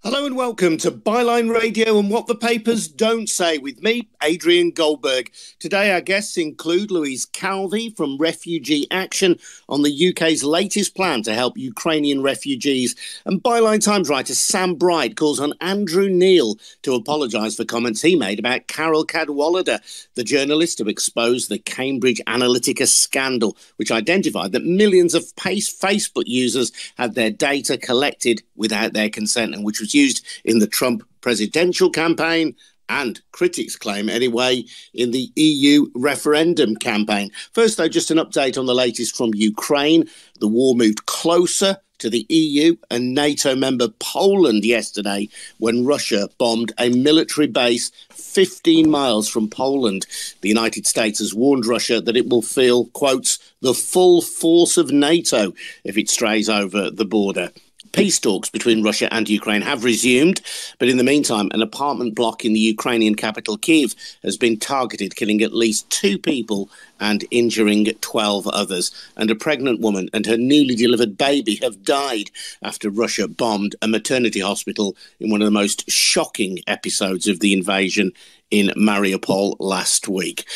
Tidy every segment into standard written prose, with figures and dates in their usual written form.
Hello and welcome to Byline Radio and What the Papers Don't Say with me, Adrian Goldberg. Today our guests include Louise Calvey from Refugee Action on the UK's latest plan to help Ukrainian refugees. And Byline Times writer Sam Bright calls on Andrew Neil to apologise for comments he made about Carole Cadwalladr, the journalist who exposed the Cambridge Analytica scandal, which identified that millions of Facebook users had their data collected without their consent and which was used in the Trump presidential campaign and, critics claim anyway, in the EU referendum campaign. First, though, just an update on the latest from Ukraine. The war moved closer to the EU and NATO member Poland yesterday when Russia bombed a military base 15 miles from Poland. The United States has warned Russia that it will feel, quotes, the full force of NATO if it strays over the border. Peace talks between Russia and Ukraine have resumed, but in the meantime, an apartment block in the Ukrainian capital, Kyiv, has been targeted, killing at least 2 people and injuring 12 others. And a pregnant woman and her newly delivered baby have died after Russia bombed a maternity hospital in one of the most shocking episodes of the invasion in Mariupol last week.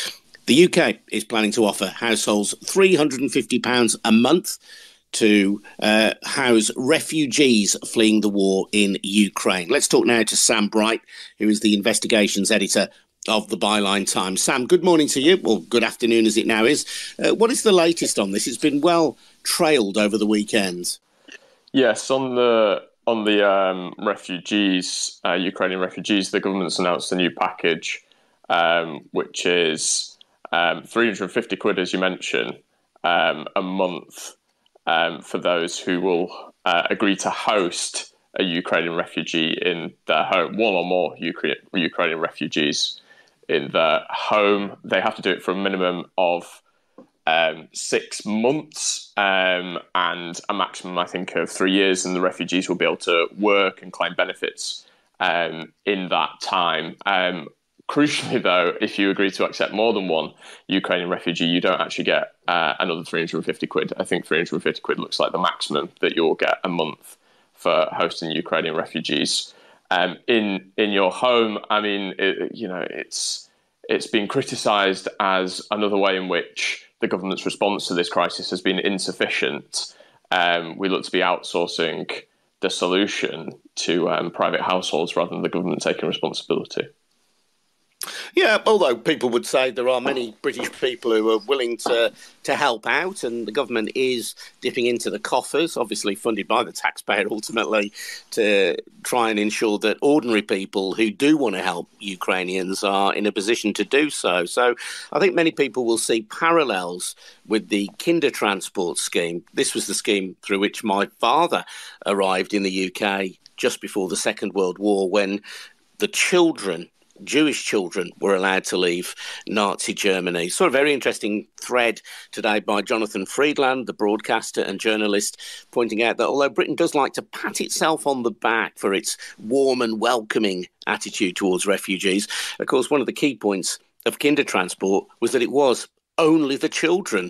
The UK is planning to offer households £350 a month to house refugees fleeing the war in Ukraine. Let's talk now to Sam Bright, who is the investigations editor of the Byline Times. Sam, good morning to you, or good afternoon as it now is. What is the latest on this? It's been well trailed over the weekend. Yes, on the refugees, Ukrainian refugees, the government's announced a new package, which is £350, as you mentioned, a month. For those who will agree to host a Ukrainian refugee in their home, one or more Ukrainian refugees in their home. They have to do it for a minimum of 6 months and a maximum, I think, of 3 years. And the refugees will be able to work and claim benefits in that time. Crucially, though, if you agree to accept more than one Ukrainian refugee, you don't actually get another £350. I think £350 looks like the maximum that you'll get a month for hosting Ukrainian refugees in your home. I mean, it's been criticised as another way in which the government's response to this crisis has been insufficient. We look to be outsourcing the solution to private households rather than the government taking responsibility. Yeah, although people would say there are many British people who are willing to help out, and the government is dipping into the coffers, obviously funded by the taxpayer ultimately, to try and ensure that ordinary people who do want to help Ukrainians are in a position to do so. So I think many people will see parallels with the kinder transport scheme. This was the scheme through which my father arrived in the UK just before the Second World War, when the children, Jewish children, were allowed to leave Nazi Germany. Sort of very interesting thread today by Jonathan Friedland, the broadcaster and journalist, pointing out that although Britain does like to pat itself on the back for its warm and welcoming attitude towards refugees, of course, one of the key points of kinder transport was that it was only the children.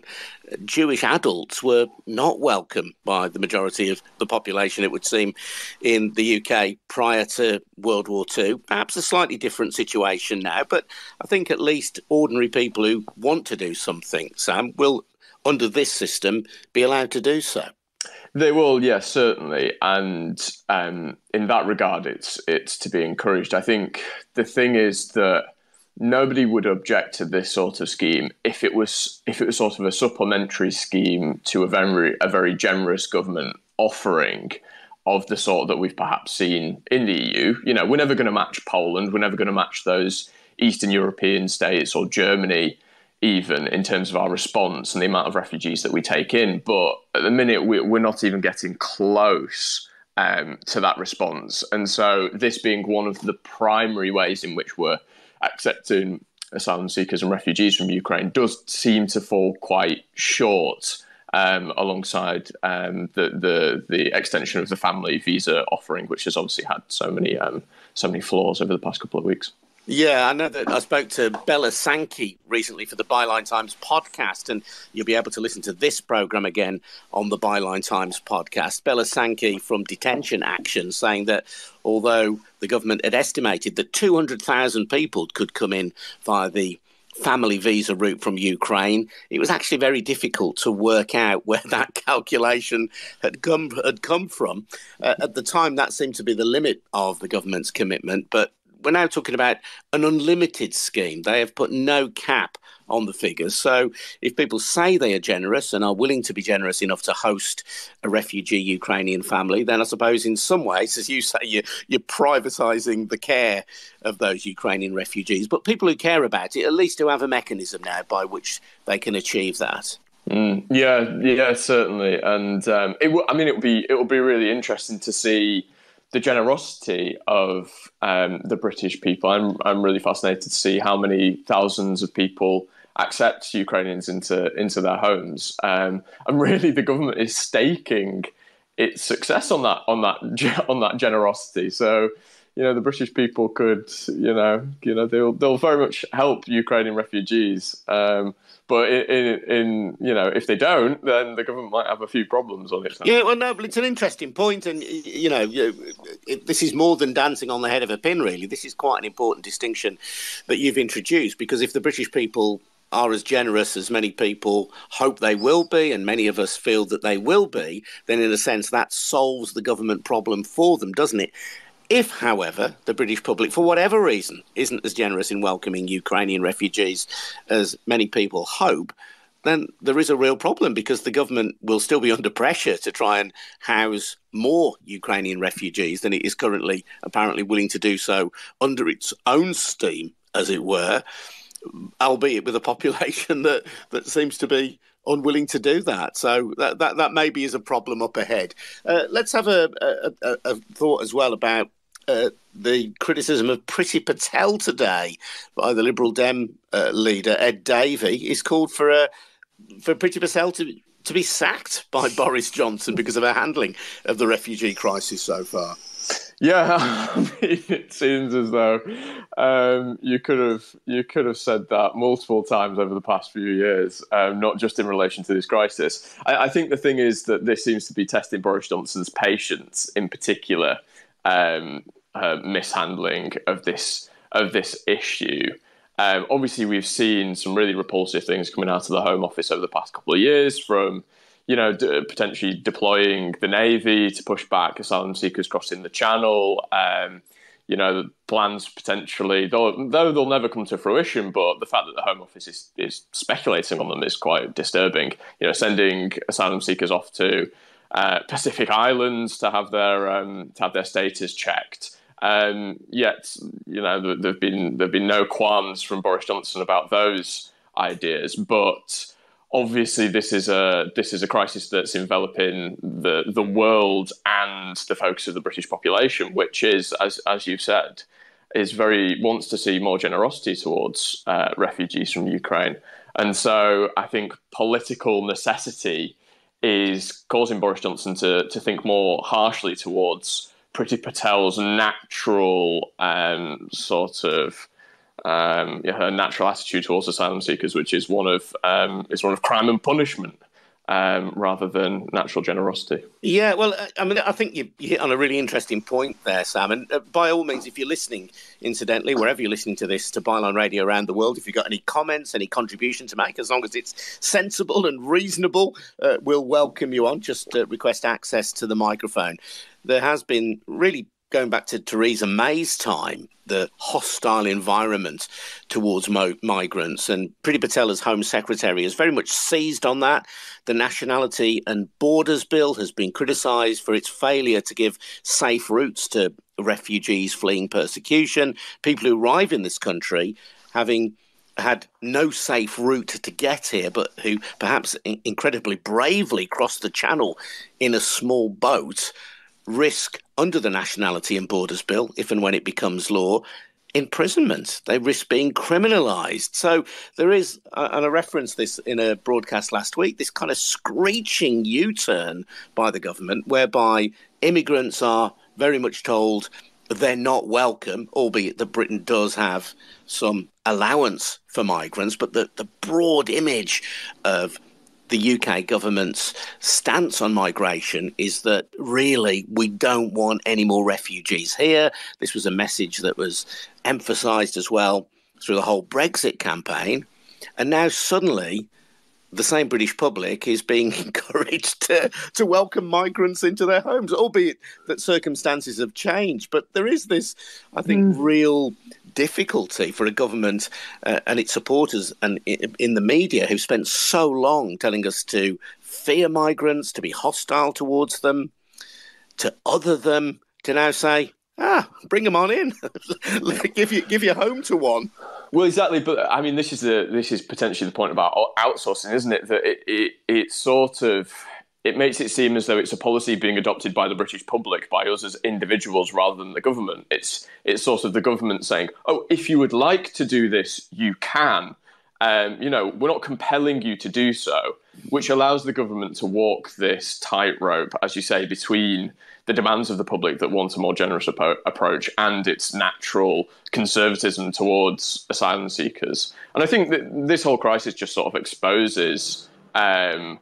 Jewish adults were not welcome by the majority of the population, it would seem, in the UK prior to World War II. Perhaps a slightly different situation now, but I think at least ordinary people who want to do something, Sam, will, under this system, be allowed to do so. They will, yes, certainly. And in that regard, it's to be encouraged. I think the thing is that nobody would object to this sort of scheme if it was sort of a supplementary scheme to a very generous government offering of the sort that we've perhaps seen in the EU. You know, we're never going to match Poland. We're never going to match those Eastern European states or Germany, even in terms of our response and the amount of refugees that we take in. But at the minute, we're not even getting close to that response. And so this being one of the primary ways in which we're accepting asylum seekers and refugees from Ukraine does seem to fall quite short alongside the extension of the family visa offering, which has obviously had so many flaws over the past couple of weeks. Yeah, I know that I spoke to Bella Sankey recently for the Byline Times podcast, and you'll be able to listen to this programme again on the Byline Times podcast. Bella Sankey from Detention Action saying that although the government had estimated that 200,000 people could come in via the family visa route from Ukraine, it was actually very difficult to work out where that calculation had come from. At the time, that seemed to be the limit of the government's commitment, but we're now talking about an unlimited scheme. They have put no cap on the figures. So if people say they are generous and are willing to be generous enough to host a refugee Ukrainian family, then I suppose in some ways, as you say, you're privatising the care of those Ukrainian refugees. But people who care about it at least do have a mechanism now by which they can achieve that. Yeah, certainly. And it will be really interesting to see the generosity of the British people. I'm really fascinated to see how many thousands of people accept Ukrainians into their homes. And really, the government is staking its success on that generosity. So, the British people could, they'll very much help Ukrainian refugees. But if they don't, then the government might have a few problems on its hands. Yeah, well, no, but it's an interesting point, and this is more than dancing on the head of a pin. Really, this is quite an important distinction that you've introduced, because if the British people are as generous as many people hope they will be, and many of us feel that they will be, then in a sense that solves the government problem for them, doesn't it? If, however, the British public, for whatever reason, isn't as generous in welcoming Ukrainian refugees as many people hope, then there is a real problem, because the government will still be under pressure to try and house more Ukrainian refugees than it is currently apparently willing to do so under its own steam, as it were, albeit with a population that seems to be unwilling to do that. So that maybe is a problem up ahead. Let's have a thought as well about the criticism of Priti Patel today by the Liberal Dem leader, Ed Davey. He's called for Priti Patel to be sacked by Boris Johnson because of her handling of the refugee crisis so far. Yeah, it seems as though you could have said that multiple times over the past few years, not just in relation to this crisis. I think the thing is that this seems to be testing Boris Johnson's patience, in particular, mishandling of this issue. Obviously, we've seen some really repulsive things coming out of the Home Office over the past couple of years, from potentially deploying the Navy to push back asylum seekers crossing the Channel. Plans potentially, though they'll never come to fruition, but the fact that the Home Office is speculating on them is quite disturbing. Sending asylum seekers off to Pacific Islands to have their status checked. Yet, there've been no qualms from Boris Johnson about those ideas, but obviously, this is a crisis that's enveloping the world and the focus of the British population, which is, as you've said, wants to see more generosity towards refugees from Ukraine. And so I think political necessity is causing Boris Johnson to think more harshly towards Priti Patel's natural her natural attitude towards asylum seekers, which is one of crime and punishment, rather than natural generosity. Yeah, well, I think you hit on a really interesting point there, Sam. And by all means, if you're listening, incidentally, wherever you're listening to this, to Byline Radio around the world, if you've got any comments, any contribution to make, as long as it's sensible and reasonable, we'll welcome you on. Just request access to the microphone. There has been, really going back to Theresa May's time, the hostile environment towards migrants. And Priti Patel, as Home Secretary, has very much seized on that. The Nationality and Borders Bill has been criticised for its failure to give safe routes to refugees fleeing persecution, people who arrive in this country having had no safe route to get here, but who perhaps incredibly bravely crossed the Channel in a small boat, risk, under the Nationality and Borders Bill, if and when it becomes law, imprisonment. They risk being criminalised. So there is, and I referenced this in a broadcast last week, this kind of screeching U-turn by the government, whereby immigrants are very much told, they're not welcome, albeit that Britain does have some allowance for migrants, but the broad image of the UK government's stance on migration is that really we don't want any more refugees here. This was a message that was emphasised as well through the whole Brexit campaign. And now suddenly the same British public is being encouraged to welcome migrants into their homes, albeit that circumstances have changed. But there is this, I think, real difficulty for a government and its supporters and in the media who've spent so long telling us to fear migrants, to be hostile towards them, to other them, to now say, bring them on in, give your home to one. Well, exactly, but I mean, this is potentially the point about outsourcing, isn't it? That it sort of makes it seem as though it's a policy being adopted by the British public, by us as individuals, rather than the government. It's sort of the government saying, "Oh, if you would like to do this, you can." We're not compelling you to do so, which allows the government to walk this tightrope, as you say, between the demands of the public that want a more generous approach and its natural conservatism towards asylum seekers. And I think that this whole crisis just sort of exposes the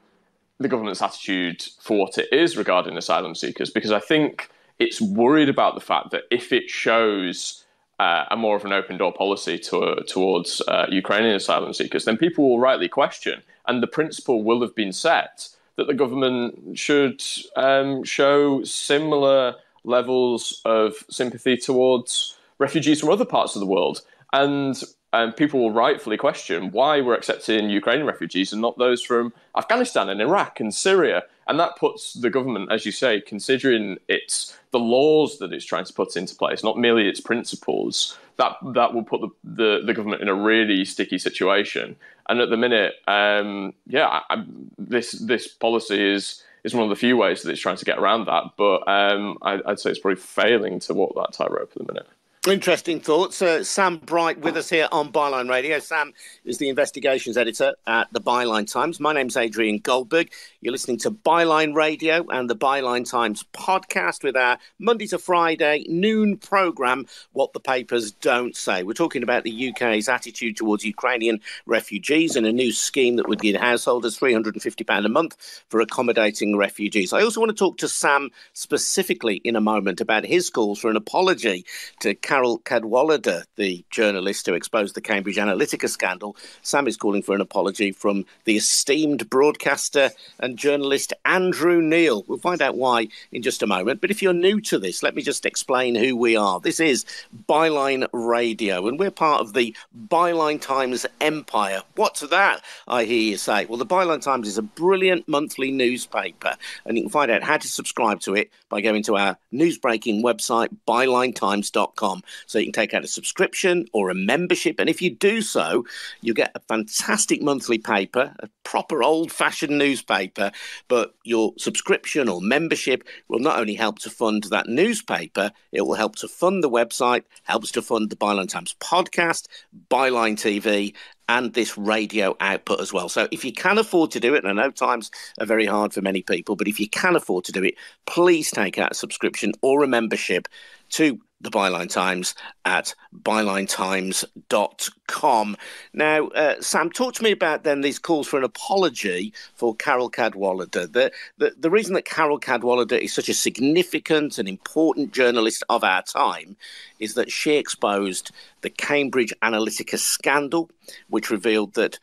government's attitude for what it is regarding asylum seekers, because I think it's worried about the fact that if it shows a more of an open door policy towards Ukrainian asylum seekers, then people will rightly question, and the principle will have been set that the government should show similar levels of sympathy towards refugees from other parts of the world. And people will rightfully question why we're accepting Ukrainian refugees and not those from Afghanistan and Iraq and Syria. And that puts the government, as you say, considering the laws that it's trying to put into place, not merely its principles, that will put the government in a really sticky situation. And at the minute, this policy is one of the few ways that it's trying to get around that. But I'd say it's probably failing to walk that tightrope at the minute. Interesting thoughts. Sam Bright with us here on Byline Radio. Sam is the investigations editor at the Byline Times. My name's Adrian Goldberg. You're listening to Byline Radio and the Byline Times podcast with our Monday to Friday noon programme, What the Papers Don't Say. We're talking about the UK's attitude towards Ukrainian refugees and a new scheme that would give householders £350 a month for accommodating refugees. I also want to talk to Sam specifically in a moment about his calls for an apology to Carole Cadwalladr, the journalist who exposed the Cambridge Analytica scandal. Sam is calling for an apology from the esteemed broadcaster and journalist Andrew Neil. We'll find out why in just a moment. But if you're new to this, let me just explain who we are. This is Byline Radio, and we're part of the Byline Times empire. What's that, I hear you say? Well, the Byline Times is a brilliant monthly newspaper, and you can find out how to subscribe to it by going to our newsbreaking website, bylinetimes.com. So you can take out a subscription or a membership, and if you do so, you get a fantastic monthly paper, a proper old-fashioned newspaper, but your subscription or membership will not only help to fund that newspaper, it will help to fund the website, helps to fund the Byline Times podcast, Byline TV, and this radio output as well. So if you can afford to do it, and I know times are very hard for many people, but if you can afford to do it, please take out a subscription or a membership to the Byline Times at bylinetimes.com. Now, Sam, talk to me about then these calls for an apology for Carole Cadwalladr. The reason that Carole Cadwalladr is such a significant and important journalist of our time is that she exposed the Cambridge Analytica scandal, which revealed that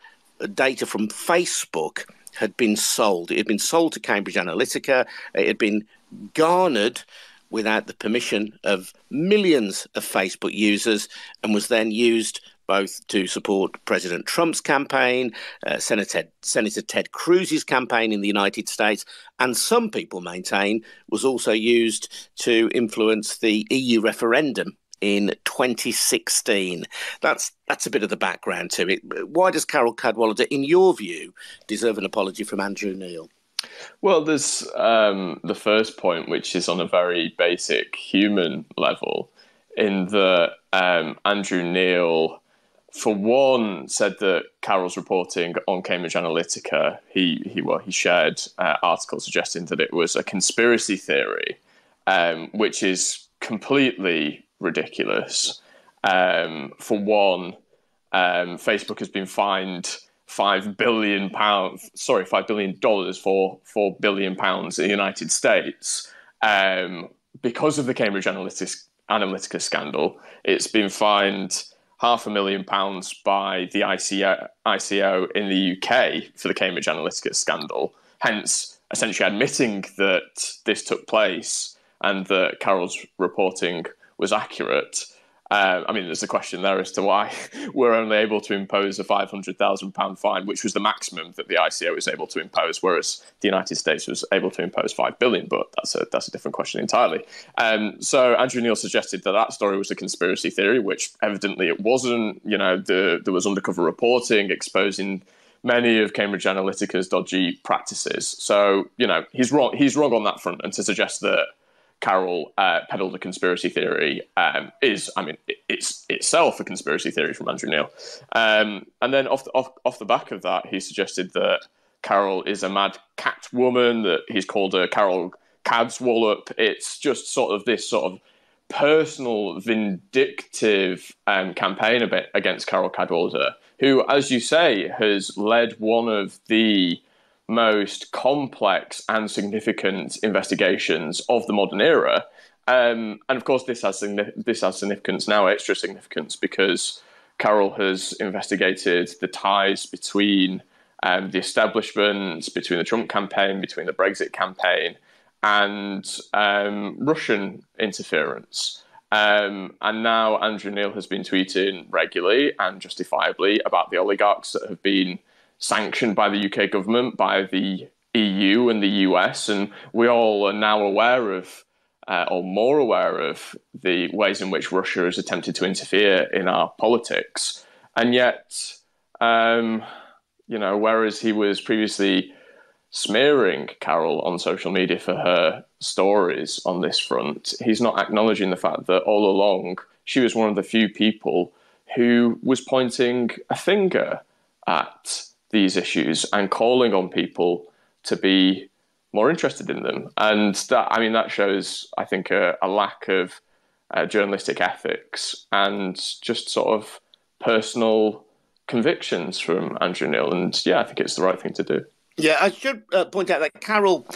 data from Facebook had been sold. It had been sold to Cambridge Analytica. It had been garnered without the permission of millions of Facebook users and was then used both to support President Trump's campaign, Senator Ted Cruz's campaign in the United States, and some people maintain was also used to influence the EU referendum in 2016. That's a bit of the background to it. Why does Carole Cadwalladr, in your view, deserve an apology from Andrew Neil? Well, there's the first point, which is on a very basic human level, in that Andrew Neil, for one, said that Carole's reporting on Cambridge Analytica, he shared articles suggesting that it was a conspiracy theory, which is completely ridiculous. For one, Facebook has been fined £5 billion for £4 billion in the United States because of the Cambridge Analytica scandal. It's been fined £500,000 by the ICO in the UK for the Cambridge Analytica scandal, hence essentially admitting that this took place and that Carole's reporting was accurate. There's a question there as to why we're only able to impose a £500,000 fine, which was the maximum that the ICO was able to impose, whereas the United States was able to impose $5 billion. But that's a different question entirely. So Andrew Neil suggested that story was a conspiracy theory, which evidently it wasn't. There was undercover reporting exposing many of Cambridge Analytica's dodgy practices. So he's wrong. He's wrong on that front, and to suggest that Carole peddled a conspiracy theory it's itself a conspiracy theory from Andrew Neil. And then off the back of that, he suggested that Carole is a mad cat woman, that he's called her Carole Cadwalladr. It's just this personal vindictive campaign against Carole Cadwalladr, who, as you say, has led one of the most complex and significant investigations of the modern era. And of course, this has significance now, extra significance, because Carole has investigated the ties between the establishment, between the Trump campaign, between the Brexit campaign, and Russian interference. And now Andrew Neil has been tweeting regularly and justifiably about the oligarchs that have been sanctioned by the UK government, by the EU and the US, and we all are now aware of, or more aware of, the ways in which Russia has attempted to interfere in our politics. And yet, whereas he was previously smearing Carole on social media for her stories on this front, he's not acknowledging the fact that all along she was one of the few people who was pointing a finger at these issues and calling on people to be more interested in them. And that shows, I think, a lack of journalistic ethics and just personal convictions from Andrew Neil. And I think it's the right thing to do. Yeah, I should point out that Carole,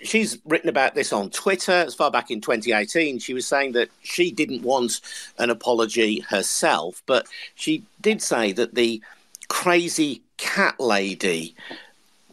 she's written about this on Twitter as far back in 2018. She was saying that she didn't want an apology herself, but she did say that the crazy cat lady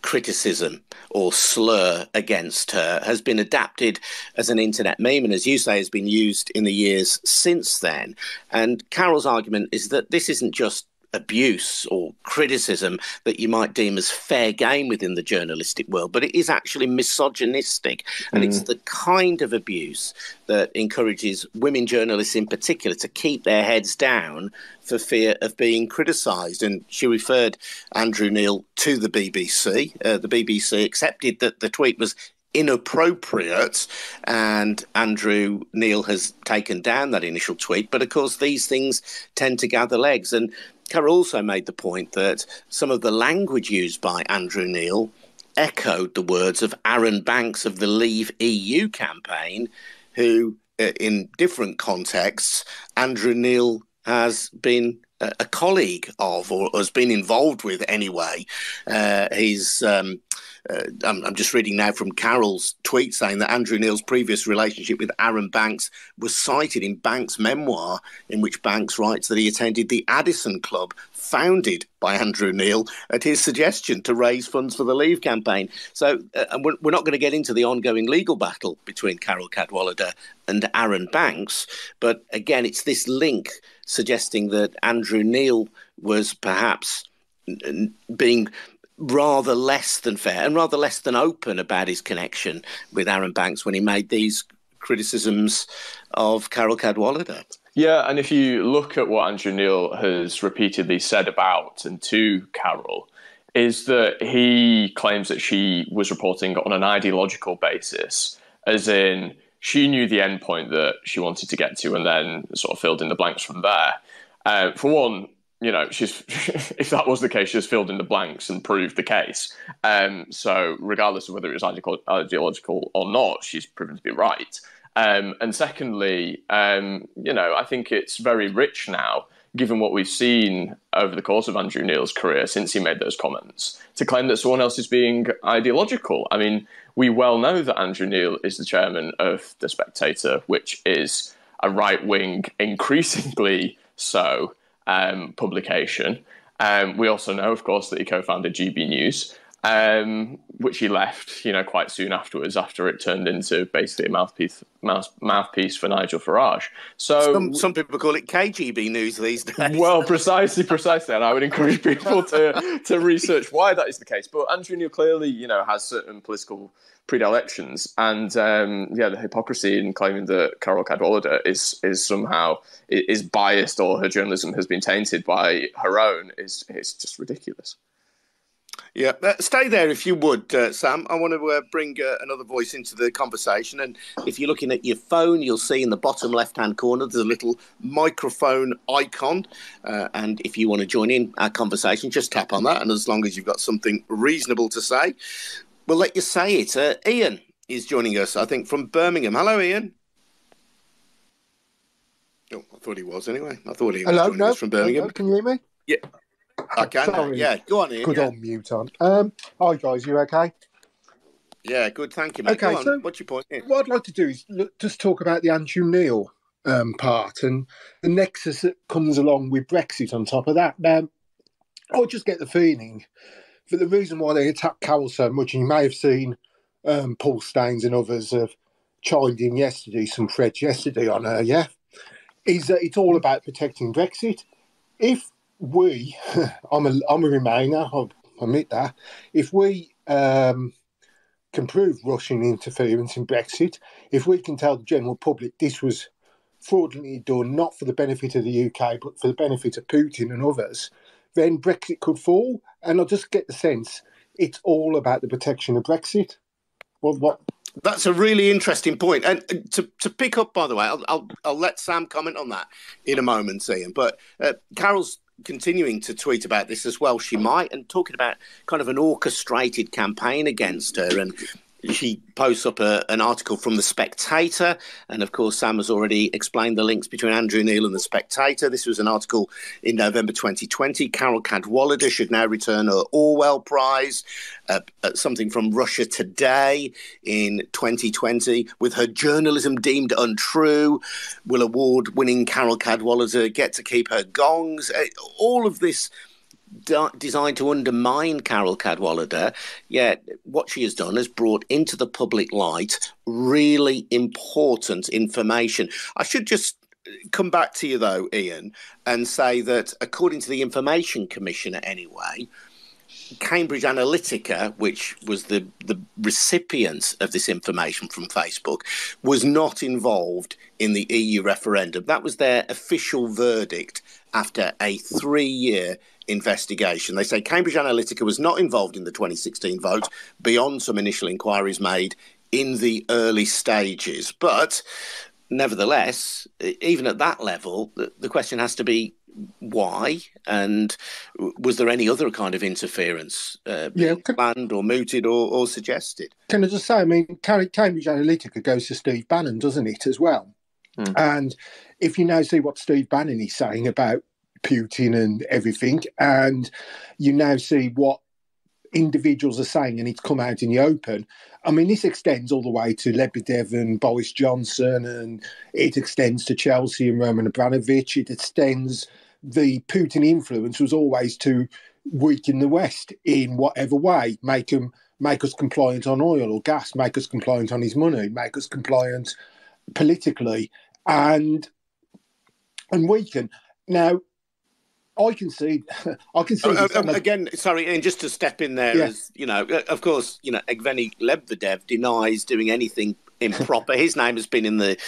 criticism or slur against her has been adapted as an internet meme, and as you say, has been used in the years since then. And Carole's argument is that this isn't just abuse or criticism that you might deem as fair game within the journalistic world, but it is actually misogynistic. And it's the kind of abuse that encourages women journalists in particular to keep their heads down for fear of being criticised. And she referred Andrew Neil to the BBC. The BBC accepted that the tweet was inappropriate, and Andrew Neil has taken down that initial tweet. But of course, these things tend to gather legs. And Carole also made the point that some of the language used by Andrew Neil echoed the words of Aaron Banks of the Leave EU campaign, who, in different contexts, Andrew Neil has been a colleague of, or has been involved with anyway. I'm just reading now from Carole's tweet saying that Andrew Neil's previous relationship with Aaron Banks was cited in Banks' memoir, in which Banks writes that he attended the Addison Club, founded by Andrew Neil at his suggestion to raise funds for the Leave campaign. So we're not going to get into the ongoing legal battle between Carole Cadwalladr and Aaron Banks, but again, it's this link suggesting that Andrew Neil was perhaps being rather less than fair and rather less than open about his connection with Aaron Banks when he made these criticisms of Carole Cadwalladr. Yeah, and if you look at what Andrew Neil has repeatedly said about and to Carole, is that he claims that she was reporting on an ideological basis, as in she knew the endpoint that she wanted to get to and then filled in the blanks from there. For one, if that was the case, she just filled in the blanks and proved the case. So regardless of whether it was ideological or not, she's proven to be right. And secondly, I think it's very rich now, given what we've seen over the course of Andrew Neil's career since he made those comments, to claim that someone else is being ideological. I mean, we well know that Andrew Neil is the chairman of The Spectator, which is a right-wing, increasingly so, publication. We also know, of course, that he co-founded GB News, which he left, quite soon afterwards, after it turned into basically a mouthpiece for Nigel Farage. So some people call it KGB News these days. Well, precisely, and I would encourage people to research why that is the case. But Andrew Neil clearly, has certain political predilections, and the hypocrisy in claiming that Carole Cadwalladr is somehow is biased, or her journalism has been tainted by her own is just ridiculous. Yeah, stay there if you would, Sam. I want to bring another voice into the conversation. And if you're looking at your phone, you'll see in the bottom left-hand corner there's a little microphone icon. And if you want to join in our conversation, just tap on that. And as long as you've got something reasonable to say, we'll let you say it. Ian is joining us, I think, from Birmingham. Hello, Ian. Oh, I thought he was anyway. I thought he was joining us from Birmingham. Hello, can you hear me? Yeah. I can. Sorry. Yeah, go on, Ian. Good on mute on. Hi, guys. You okay? Yeah, good. Thank you, mate. Okay, go on. so what's your point? Yeah. What I'd like to do is just talk about the Andrew Neil part and the nexus that comes along with Brexit on top of that. Now, I just get the feeling that the reason why they attack Carole so much, and you may have seen Paul Staines and others have chimed in yesterday, some threads yesterday on her, is that it's all about protecting Brexit. If we, I'm a Remainer, I'll admit that, if we can prove Russian interference in Brexit, if we can tell the general public this was fraudulently done, not for the benefit of the UK, but for the benefit of Putin and others, then Brexit could fall. And I just get the sense it's all about the protection of Brexit. What? That's a really interesting point. And to pick up, by the way, I'll let Sam comment on that in a moment, Ian. But Carole's continuing to tweet about this as well. She might, and talking about kind of an orchestrated campaign against her. And she posts up an article from The Spectator. And of course, Sam has already explained the links between Andrew Neil and The Spectator. This was an article in November 2020. Carole Cadwalladr should now return her Orwell Prize. Something from Russia Today in 2020. With her journalism deemed untrue, will award-winning Carole Cadwalladr get to keep her gongs? All of this designed to undermine Carole Cadwalladr, yet what she has done is brought into the public light really important information. I should just come back to you, though, Ian, and say that according to the Information Commissioner anyway, Cambridge Analytica, which was the recipient of this information from Facebook, was not involved in the EU referendum. That was their official verdict after a 3-year investigation. They say Cambridge Analytica was not involved in the 2016 vote beyond some initial inquiries made in the early stages. But nevertheless, even at that level, the question has to be why, and was there any other kind of interference planned or mooted or suggested? Can I just say, I mean, Cambridge Analytica goes to Steve Bannon, doesn't it, as well? And if you now see what Steve Bannon is saying about Putin and everything, and you now see what individuals are saying, and it's come out in the open. I mean, this extends all the way to Lebedev and Boris Johnson, and it extends to Chelsea and Roman Abramovich. It extends the Putin influence was always to weaken the West in whatever way, make us compliant on oil or gas, make us compliant on his money, make us compliant politically, and weaken. Now, I can see. Again, sorry, and just to step in there, as you know, of course, Evgeny Lebedev denies doing anything improper. His name has been in the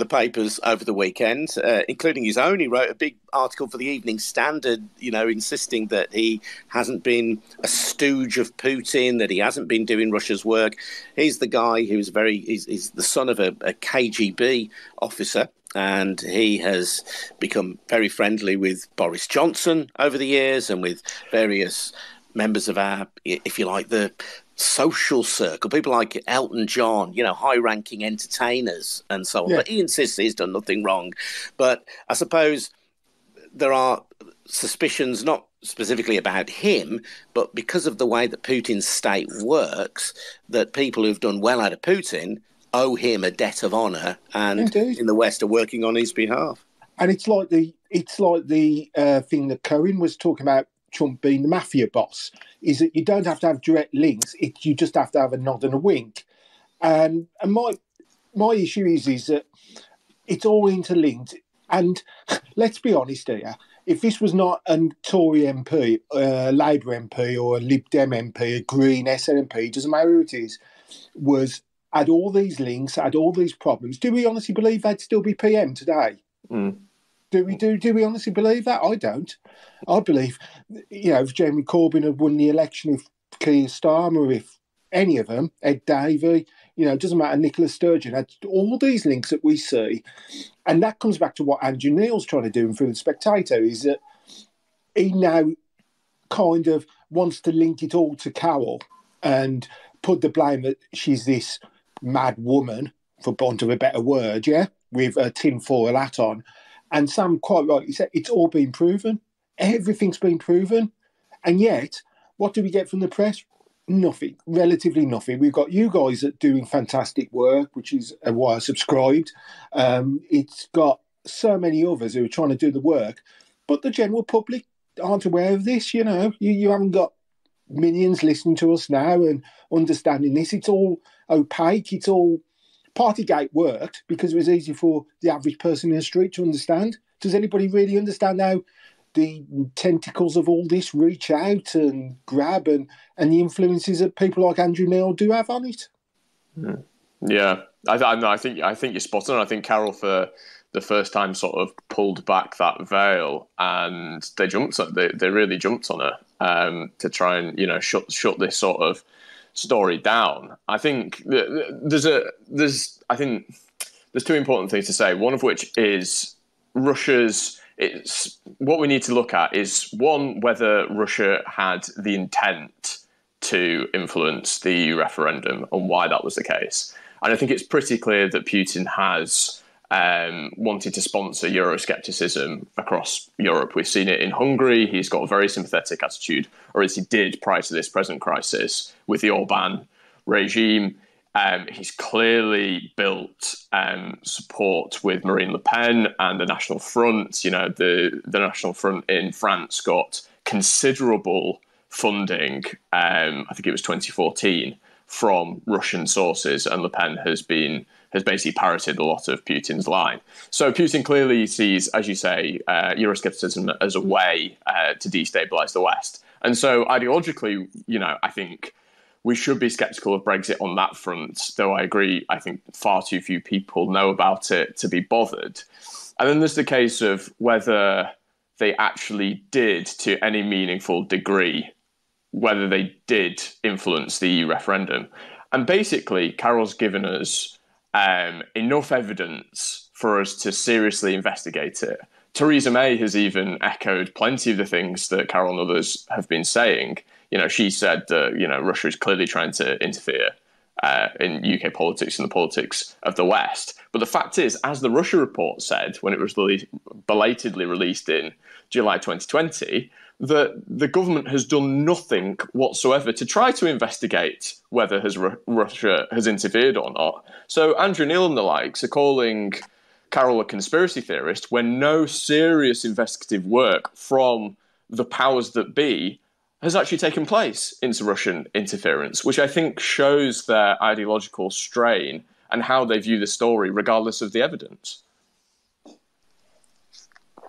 papers over the weekend, including his own. He wrote a big article for the Evening Standard, insisting that he hasn't been a stooge of Putin, that he hasn't been doing Russia's work. He's the guy who's he's the son of a KGB officer. And he has become very friendly with Boris Johnson over the years and with various members of our, if you like, the social circle, people like Elton John, high-ranking entertainers and so on. Yeah. But he insists he's done nothing wrong. But I suppose there are suspicions, not specifically about him, but because of the way that Putin's state works, that people who've done well out of Putin owe him a debt of honour, and Indeed. in the West are working on his behalf. And it's like the thing that Cohen was talking about, Trump being the mafia boss, is that you don't have to have direct links. You just have to have a nod and a wink. And my issue is that it's all interlinked. And let's be honest here, if this was not a Tory MP, a Labour MP, or a Lib Dem MP, a Green SNP, doesn't matter who it is, had all these links, had all these problems, do we honestly believe they'd still be PM today? Mm. Do we honestly believe that? I don't. I believe, if Jeremy Corbyn had won the election, if Keir Starmer, if any of them, Ed Davey, it doesn't matter, Nicola Sturgeon, had all these links that we see. And that comes back to what Andrew Neil's trying to do for The Spectator, is that he now kind of wants to link it all to Carole and put the blame that she's this mad woman, for want of a better word, with a tinfoil hat on. And Sam quite rightly said, it's all been proven. Everything's been proven. And yet, what do we get from the press? Nothing, relatively nothing. We've got you guys that are doing fantastic work, which is why I subscribed. It's got so many others who are trying to do the work, but the general public aren't aware of this. You haven't got millions listening to us now and understanding this. It's all opaque. It's all Partygate worked because it was easy for the average person in the street to understand. Does anybody really understand how the tentacles of all this reach out and grab and the influences that people like Andrew Neil do have on it? Yeah, I think you're spot on. I think Carole, for the first time, sort of pulled back that veil, and they really jumped on her to try and shut this sort of story down. I think there's two important things to say. One of which is what we need to look at is, one, whether Russia had the intent to influence the EU referendum and why that was the case. And I think it's pretty clear that Putin has wanted to sponsor Euroscepticism across Europe. We've seen it in Hungary. He's got a very sympathetic attitude, or as he did prior to this present crisis with the Orban regime. He's clearly built support with Marine Le Pen and the National Front. The National Front in France got considerable funding, I think it was 2014, from Russian sources, and Le Pen has basically parroted a lot of Putin's line. So Putin clearly sees, as you say, Euroscepticism as a way to destabilise the West. And so ideologically, I think we should be sceptical of Brexit on that front, though I agree, I think far too few people know about it to be bothered. And then there's the case of whether they actually did, to any meaningful degree, whether they did influence the EU referendum. And basically, Carole's given us enough evidence for us to seriously investigate it. Theresa May has even echoed plenty of the things that Carole and others have been saying. She said that, Russia is clearly trying to interfere in UK politics and the politics of the West. But the fact is, as the Russia report said when it was belatedly released in July 2020, that the government has done nothing whatsoever to try to investigate whether Russia has interfered or not. So Andrew Neil and the likes are calling Carole a conspiracy theorist when no serious investigative work from the powers that be has actually taken place into Russian interference, which I think shows their ideological strain and how they view the story, regardless of the evidence.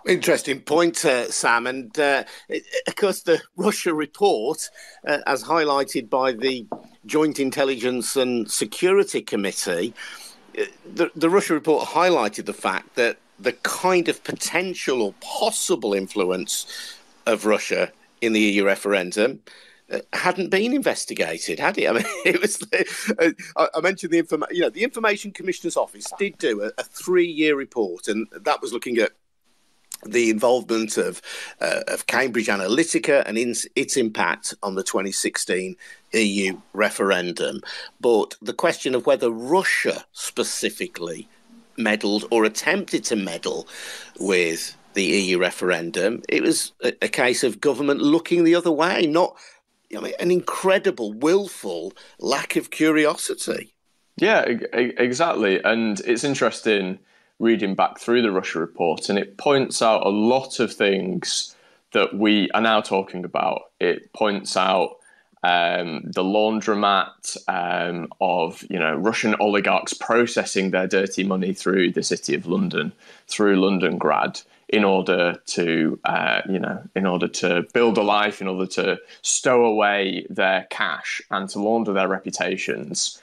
Interesting point, Sam. And of course, the Russia report, as highlighted by the Joint Intelligence and Security Committee, the Russia report highlighted the fact that the kind of potential or possible influence of Russia in the EU referendum hadn't been investigated, had it? I mean, it was. I mentioned the information. The Information Commissioner's Office did do a 3-year report, and that was looking at the involvement of Cambridge Analytica and its impact on the 2016 EU referendum. But the question of whether Russia specifically meddled or attempted to meddle with the EU referendum, it was a case of government looking the other way, not an incredible, willful lack of curiosity. Yeah, exactly. And it's interesting reading back through the Russia report, and it points out a lot of things that we are now talking about. It points out the laundromat of Russian oligarchs processing their dirty money through the City of London, through Londongrad, in order to build a life, in order to stow away their cash and to launder their reputations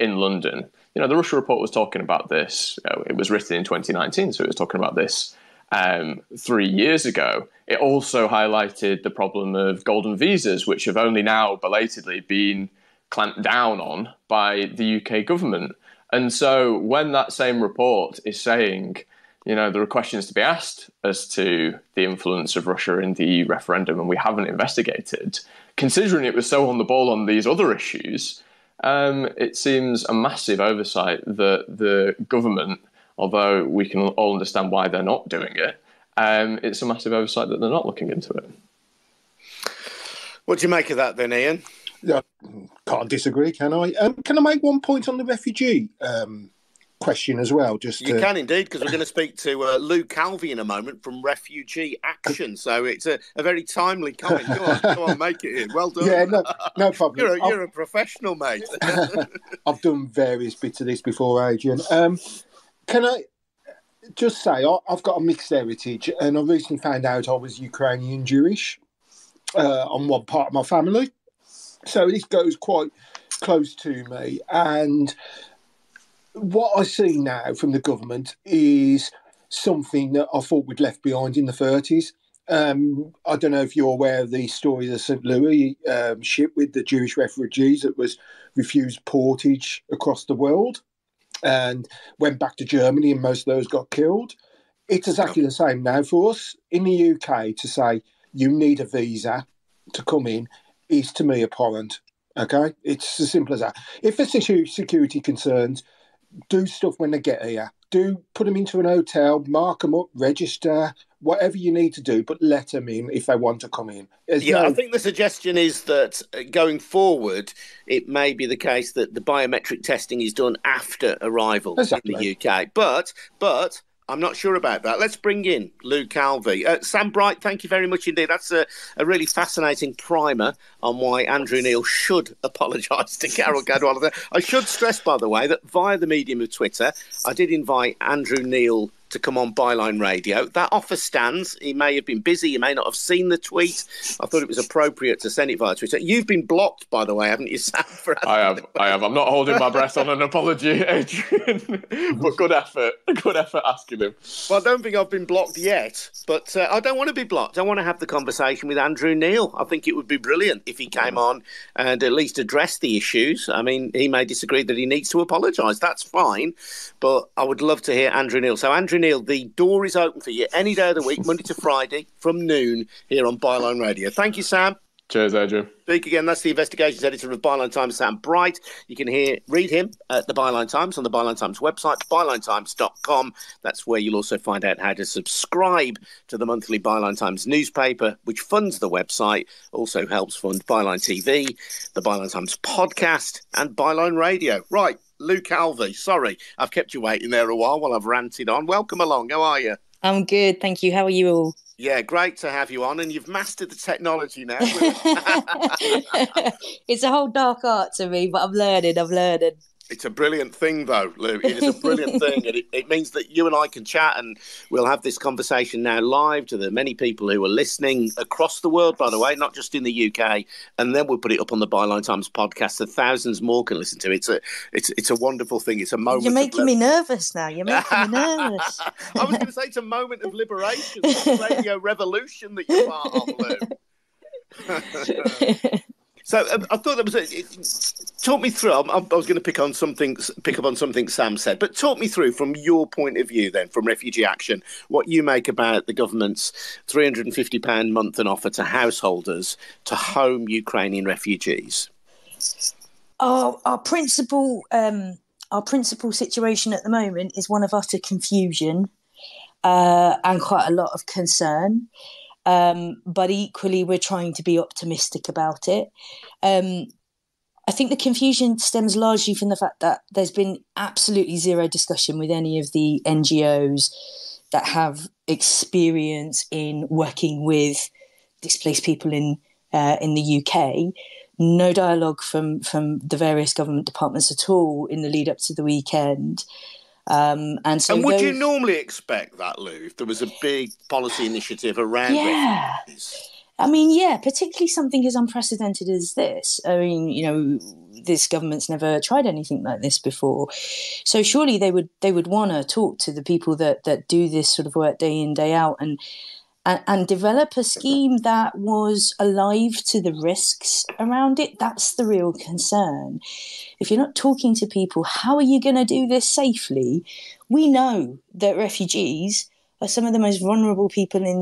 in London. The Russia report was talking about this. It was written in 2019, so it was talking about this 3 years ago. It also highlighted the problem of golden visas, which have only now belatedly been clamped down on by the UK government. And so when that same report is saying, there are questions to be asked as to the influence of Russia in the referendum, and we haven't investigated, considering it was so on the ball on these other issues, it seems a massive oversight that the government, although we can all understand why they're not doing it, it's a massive oversight that they're not looking into it. What do you make of that then, Ian? Yeah, can't disagree, can I? Can I make one point on the refugee question as well? You can indeed, because we're going to speak to Louise Calvey in a moment from Refugee Action. So it's a very timely comment. Go on, make it in. Well done. Yeah, no problem. You're a professional, mate. I've done various bits of this before, Adrian. Can I just say, I've got a mixed heritage, and I recently found out I was Ukrainian Jewish on one part of my family. So this goes quite close to me. And what I see now from the government is something that I thought we'd left behind in the 30s. I don't know if you're aware of the story of the St. Louis ship with the Jewish refugees that was refused portage across the world and went back to Germany, and most of those got killed. It's exactly the same now for us. In the UK, to say you need a visa to come in is, to me, abhorrent. Okay? It's as simple as that. If there's security concerns, do stuff when they get here. Do put them into an hotel, mark them up, register, whatever you need to do, but let them in if they want to come in. I think the suggestion is that going forward, it may be the case that the biometric testing is done after arrival in the UK. But I'm not sure about that. Let's bring in Louise Calvey. Sam Bright, thank you very much indeed. That's a really fascinating primer on why Andrew Neil should apologise to Carole Cadwalladr. I should stress, by the way, that via the medium of Twitter, I did invite Andrew Neil to come on Byline Radio. That offer stands. He may have been busy. He may not have seen the tweet. I thought it was appropriate to send it via Twitter. You've been blocked, by the way, haven't you, Sam? I have. I'm not holding my breath on an apology, Adrian. But good effort. Good effort asking him. Well, I don't think I've been blocked yet, but I don't want to be blocked. I want to have the conversation with Andrew Neil. I think it would be brilliant if he came on and at least addressed the issues. I mean, he may disagree that he needs to apologise. That's fine. But I would love to hear Andrew Neil. So, Andrew Neil, the door is open for you any day of the week, Monday to Friday, from noon here on Byline Radio. Thank you, Sam. Cheers, Adrian. Speak again. That's the investigations editor of Byline Times, Sam Bright. You can read him at the Byline Times on the Byline Times website, bylinetimes.com. That's where you'll also find out how to subscribe to the monthly Byline Times newspaper, which funds the website, also helps fund Byline TV, the Byline Times podcast, and Byline Radio. Right, Louise Calvey, sorry, I've kept you waiting there a while I've ranted on. Welcome along. How are you? I'm good, thank you. How are you all? Yeah, great to have you on, and you've mastered the technology now. It's a whole dark art to me, but I'm learning. It's a brilliant thing, though, Lou. It is a brilliant thing, and it means that you and I can chat, and we'll have this conversation now live to the many people who are listening across the world, by the way, not just in the UK, and then we'll put it up on the Byline Times podcast so thousands more can listen to it. It's a wonderful thing. It's a moment. You're making me nervous now. You're making me nervous. I was going to say it's a moment of liberation, the radio revolution that you're part of, Lou. So I thought that talk me through. I was going to pick up on something Sam said, but talk me through from your point of view, then, from Refugee Action, what you make about the government's £350 month and offer to householders to home Ukrainian refugees. Our principal situation at the moment is one of utter confusion and quite a lot of concern. But equally, we're trying to be optimistic about it. I think the confusion stems largely from the fact that there's been absolutely zero discussion with any of the NGOs that have experience in working with displaced people in the UK. No dialogue from the various government departments at all in the lead up to the weekend. And would you normally expect that, Lou, if there was a big policy initiative around refugees? I mean, particularly something as unprecedented as this. I mean, this government's never tried anything like this before. So surely they would want to talk to the people that do this sort of work day in, day out and develop a scheme that was alive to the risks around it. That's the real concern. If you're not talking to people, how are you going to do this safely? We know that refugees are some of the most vulnerable people in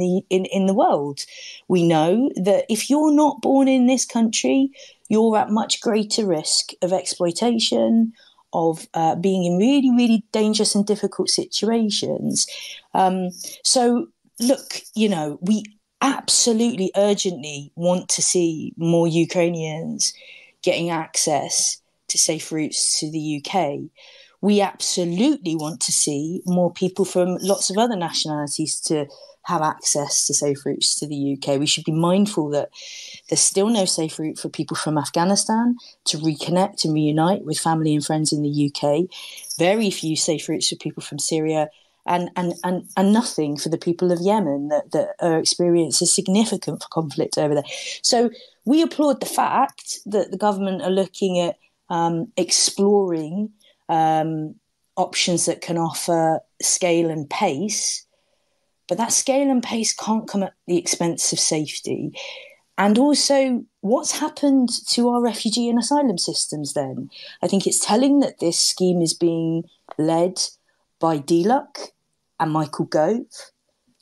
the world. We know that if you're not born in this country, you're at much greater risk of exploitation, of being in really, really dangerous and difficult situations. So, look, we absolutely urgently want to see more Ukrainians getting access to safe routes to the UK. We absolutely want to see more people from lots of other nationalities to have access to safe routes to the UK. We should be mindful that there's still no safe route for people from Afghanistan to reconnect and reunite with family and friends in the UK. Very few safe routes for people from Syria, and nothing for the people of Yemen that are experiencing significant conflict over there. So we applaud the fact that the government are looking at exploring options that can offer scale and pace, but that scale and pace can't come at the expense of safety. And also, what's happened to our refugee and asylum systems then? I think it's telling that this scheme is being led by DLUC and Michael Gove.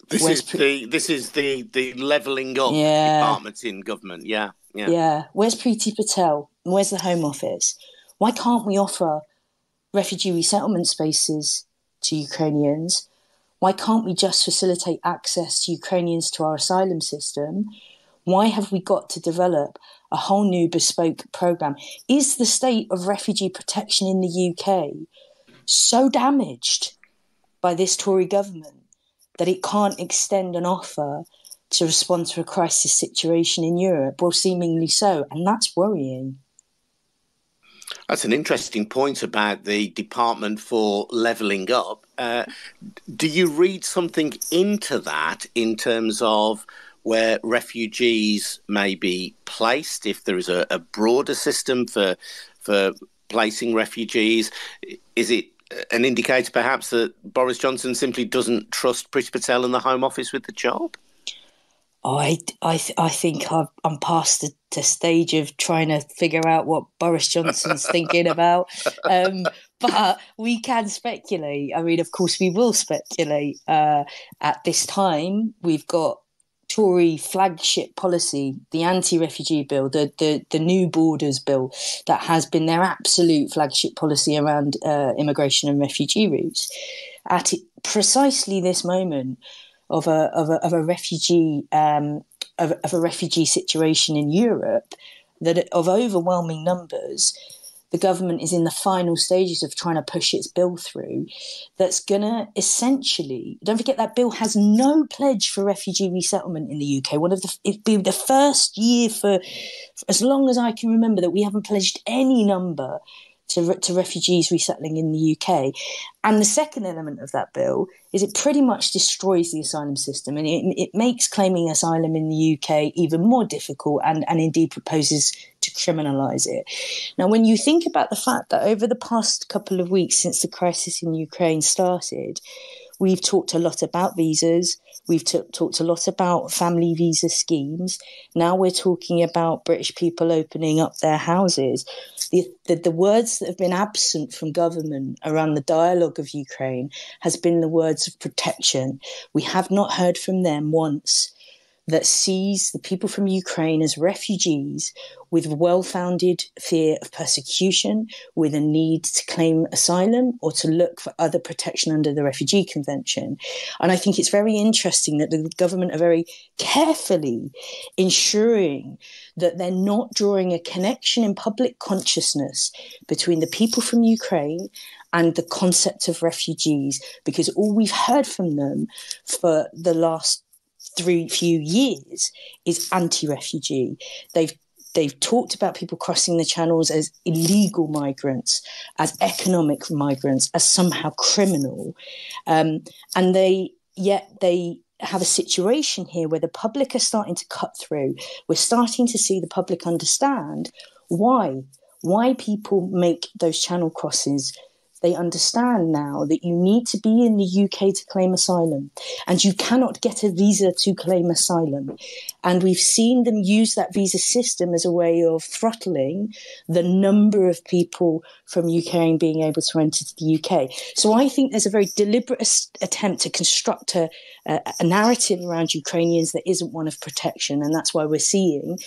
This is the levelling up department in government. Yeah. Where's Priti Patel? Where's the Home Office? Why can't we offer refugee resettlement spaces to Ukrainians? Why can't we just facilitate access to Ukrainians to our asylum system? Why have we got to develop a whole new bespoke programme? Is the state of refugee protection in the UK so damaged by this Tory government that it can't extend an offer to respond to a crisis situation in Europe? Well, seemingly so, and that's worrying. That's an interesting point about the Department for Levelling Up. Do you read something into that in terms of where refugees may be placed, if there is a broader system for placing refugees? Is it an indicator perhaps that Boris Johnson simply doesn't trust Priti Patel and the Home Office with the job? I think I'm past the stage of trying to figure out what Boris Johnson's thinking about. But we can speculate. I mean, of course, we will speculate. At this time, we've got Tory flagship policy, the anti-refugee bill, the new borders bill, that has been their absolute flagship policy around immigration and refugee routes. At precisely this moment of a refugee situation in Europe, that of overwhelming numbers, the government is in the final stages of trying to push its bill through. That's going to essentially, don't forget that bill has no pledge for refugee resettlement in the UK. It'd be the first year for as long as I can remember that we haven't pledged any number to refugees resettling in the UK. And the second element of that bill is it pretty much destroys the asylum system, and it makes claiming asylum in the UK even more difficult, and indeed proposes to criminalise it. Now, when you think about the fact that over the past couple of weeks since the crisis in Ukraine started, We've talked a lot about visas. We've talked a lot about family visa schemes. Now we're talking about British people opening up their houses. The words that have been absent from government around the dialogue of Ukraine has been the words of protection. We have not heard from them once that sees the people from Ukraine as refugees with well-founded fear of persecution, with a need to claim asylum or to look for other protection under the Refugee Convention. And I think it's very interesting that the government are very carefully ensuring that they're not drawing a connection in public consciousness between the people from Ukraine and the concept of refugees, because all we've heard from them for the last few years is anti-refugee. They've talked about people crossing the channels as illegal migrants, as economic migrants, as somehow criminal, and they have a situation here where the public are starting to cut through. We're starting to see the public understand why people make those channel crosses. They understand now that you need to be in the UK to claim asylum, and you cannot get a visa to claim asylum. And we've seen them use that visa system as a way of throttling the number of people from Ukraine being able to enter the UK. So I think there's a very deliberate attempt to construct a narrative around Ukrainians that isn't one of protection. And that's why we're seeing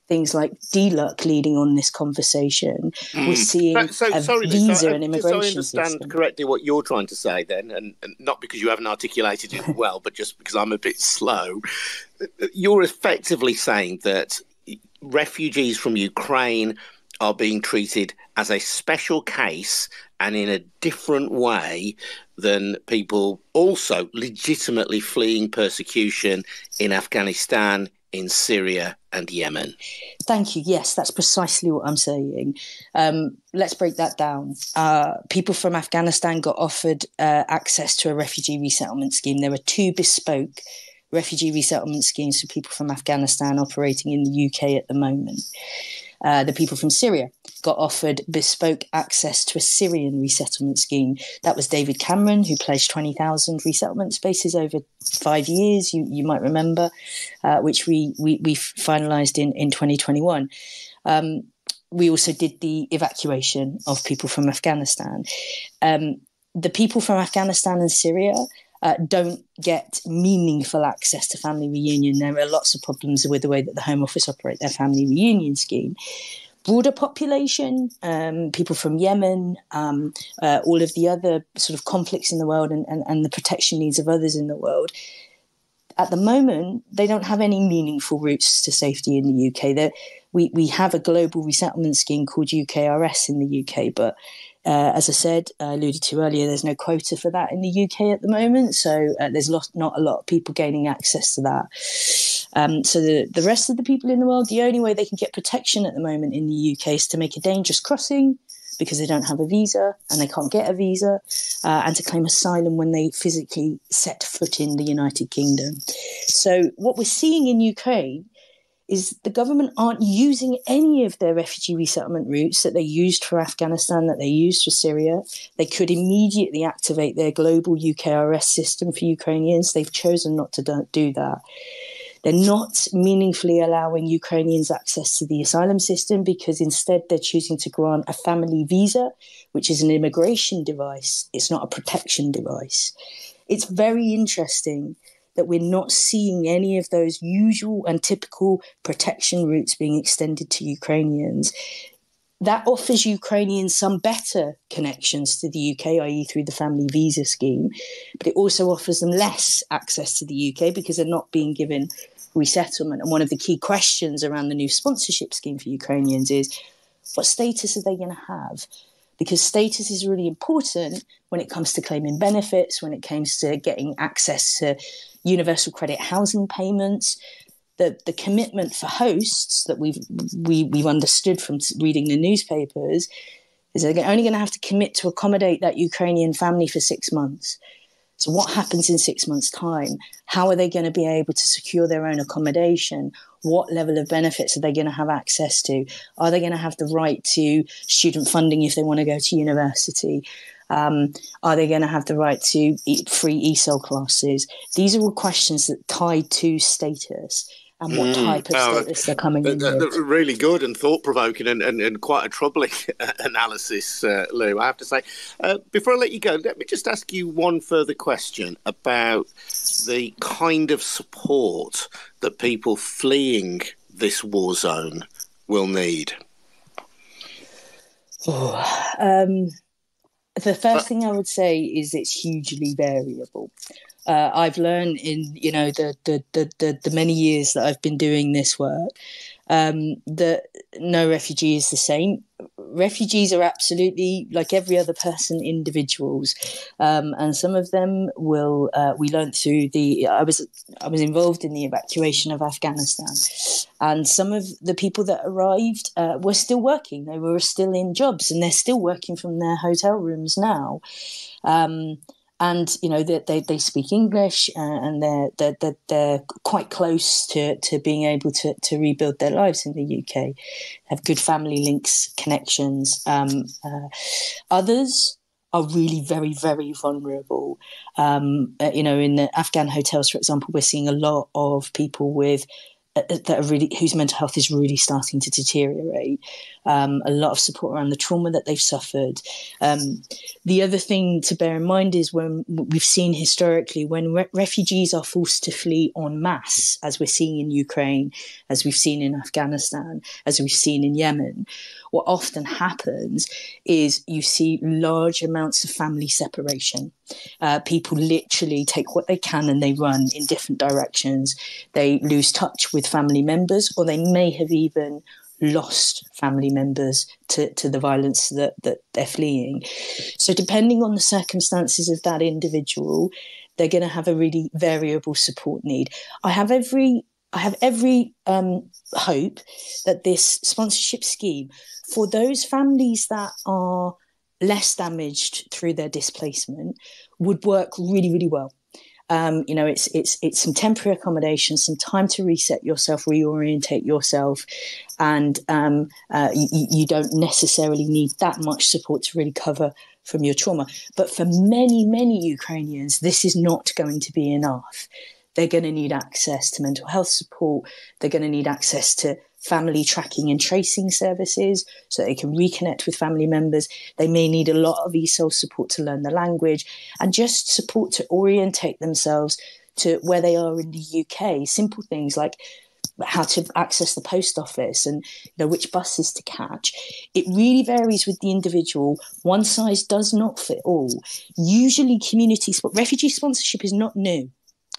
things like DLUC leading on this conversation. We're seeing visa and immigration so I understand correctly what you're trying to say then, and not because you haven't articulated it well, but just because I'm a bit slow. You're effectively saying that refugees from Ukraine are being treated as a special case and in a different way than people also legitimately fleeing persecution in Afghanistan, in Syria and Yemen. Thank you. Yes, that's precisely what I'm saying. Let's break that down. People from Afghanistan got offered access to a refugee resettlement scheme. There were 2 bespoke refugee resettlement schemes for people from Afghanistan operating in the UK at the moment. The people from Syria got offered bespoke access to a Syrian resettlement scheme. That was David Cameron, who pledged 20,000 resettlement spaces over 5 years, you might remember, which we finalised in 2021. We also did the evacuation of people from Afghanistan. The people from Afghanistan and Syria don't get meaningful access to family reunion. There are lots of problems with the way that the Home Office operate their family reunion scheme. Broader population, people from Yemen, all of the other sort of conflicts in the world and the protection needs of others in the world. At the moment, they don't have any meaningful routes to safety in the UK. We have a global resettlement scheme called UKRS in the UK, but as I said, alluded to earlier, there's no quota for that in the UK at the moment. So there's not a lot of people gaining access to that. So the rest of the people in the world, the only way they can get protection at the moment in the UK is to make a dangerous crossing because they don't have a visa and they can't get a visa, and to claim asylum when they physically set foot in the United Kingdom. So what we're seeing in Ukraine is the government aren't using any of their refugee resettlement routes that they used for Afghanistan, that they used for Syria. They could immediately activate their global UKRS system for Ukrainians. They've chosen not to do that. They're not meaningfully allowing Ukrainians access to the asylum system because instead they're choosing to grant a family visa, which is an immigration device. It's not a protection device. It's very interesting that we're not seeing any of those usual and typical protection routes being extended to Ukrainians. That offers Ukrainians some better connections to the UK, i.e. through the family visa scheme, but it also offers them less access to the UK because they're not being given resettlement. And one of the key questions around the new sponsorship scheme for Ukrainians is, what status are they going to have? Because status is really important when it comes to claiming benefits, when it comes to getting access to universal credit housing payments. The commitment for hosts that we've understood from reading the newspapers is they're only going to have to commit to accommodate that Ukrainian family for 6 months. So what happens in 6 months' time? How are they going to be able to secure their own accommodation? What level of benefits are they going to have access to? Are they going to have the right to student funding if they want to go to university? Are they going to have the right to free ESOL classes? These are all questions that tie to status and what type of status they're coming in with. Really good and thought-provoking and quite a troubling analysis, Lou, I have to say. Before I let you go, let me just ask you one further question about the kind of support that people fleeing this war zone will need. The first thing I would say is it's hugely variable. I've learned in the many years that I've been doing this work that no refugee is the same. Refugees are absolutely, like every other person, individuals, and some of them will. We learned through I was involved in the evacuation of Afghanistan, and some of the people that arrived were still working. They were still in jobs, and they're still working from their hotel rooms now. And they speak English, and they're quite close to being able to rebuild their lives in the UK. Have good family links, connections. Others are really very, very vulnerable. In the Afghan hotels, for example, we're seeing a lot of people with whose mental health is really starting to deteriorate. A lot of support around the trauma that they've suffered. The other thing to bear in mind is when we've seen historically when refugees are forced to flee en masse, as we're seeing in Ukraine, as we've seen in Afghanistan, as we've seen in Yemen, what often happens is you see large amounts of family separation. People literally take what they can and they run in different directions. They lose touch with family members, or they may have even lost family members to the violence that they're fleeing. So depending on the circumstances of that individual, they're going to have a really variable support need. I have every hope that this sponsorship scheme for those families that are less damaged through their displacement would work really, really well. It's some temporary accommodation, some time to reset yourself, reorientate yourself, and you don't necessarily need that much support to recover from your trauma. But for many, many Ukrainians, this is not going to be enough. They're going to need access to mental health support. They're going to need access to family tracking and tracing services so they can reconnect with family members. They may need a lot of ESOL support to learn the language and just support to orientate themselves to where they are in the UK. Simple things like how to access the post office and which buses to catch. It really varies with the individual. One size does not fit all. Usually refugee sponsorship is not new.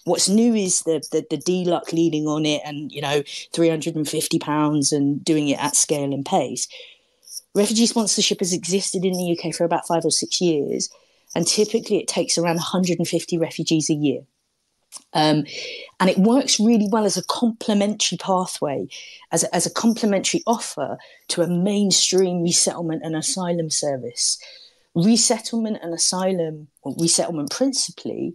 What's new is the DLUC leading on it and, £350 and doing it at scale and pace. Refugee sponsorship has existed in the UK for about 5 or 6 years, and typically it takes around 150 refugees a year. And it works really well as a complementary pathway, as a complementary offer to a mainstream resettlement and asylum service. Resettlement and asylum, or resettlement principally,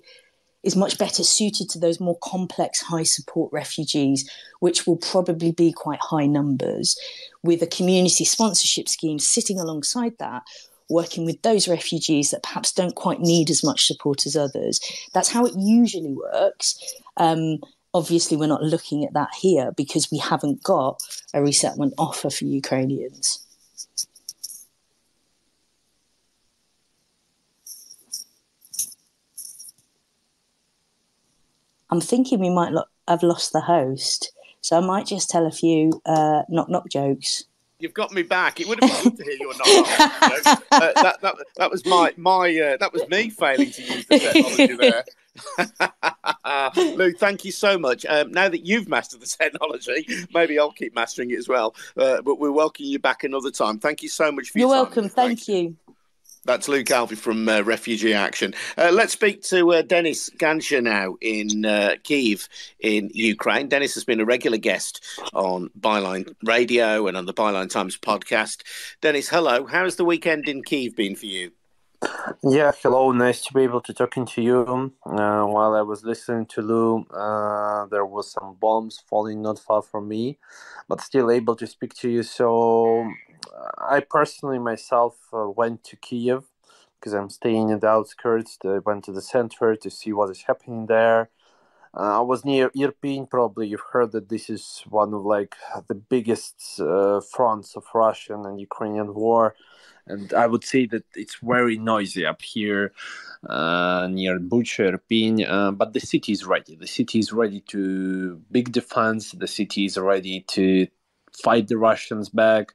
is much better suited to those more complex, high support refugees, which will probably be quite high numbers, with a community sponsorship scheme sitting alongside that, working with those refugees that perhaps don't quite need as much support as others. That's how it usually works. Obviously, we're not looking at that here because we haven't got a resettlement offer for Ukrainians. I'm thinking we might have lost the host, so I might just tell a few knock-knock jokes. You've got me back. It would have been good to hear your knock-knock jokes. That was that was me failing to use the technology there. Lou, thank you so much. Now that you've mastered the technology, maybe I'll keep mastering it as well. But we'll welcome you back another time. Thank you so much for your time. You're welcome. Thank you. That's Louise Calvey from Refugee Action. Let's speak to Denis Gansha now in Kyiv in Ukraine. Denis has been a regular guest on Byline Radio and on the Byline Times podcast. Denis, hello. How's the weekend in Kyiv been for you? Yeah, hello. Nice to be able to talking to you. While I was listening to Lou, there was some bombs falling not far from me, but still able to speak to you. So I personally myself went to Kyiv because I'm staying in the outskirts. I went to the center to see what is happening there. I was near Irpin. Probably you've heard that this is one of the biggest fronts of Russian and Ukrainian war. And I would say that it's very noisy up here near Bucha, Irpin. But the city is ready. The city is ready to big defense. The city is ready to fight the Russians back.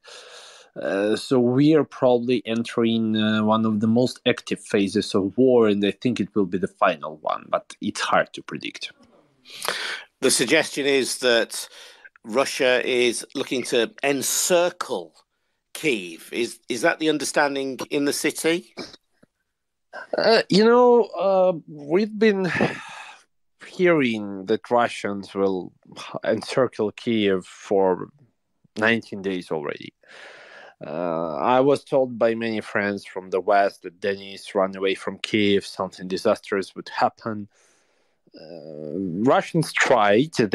So we are probably entering one of the most active phases of war, and I think it will be the final one, but it's hard to predict. The suggestion is that Russia is looking to encircle Kyiv. Is that the understanding in the city? We've been hearing that Russians will encircle Kyiv for 19 days already. I was told by many friends from the West that Denis ran away from Kyiv, something disastrous would happen. Russians tried to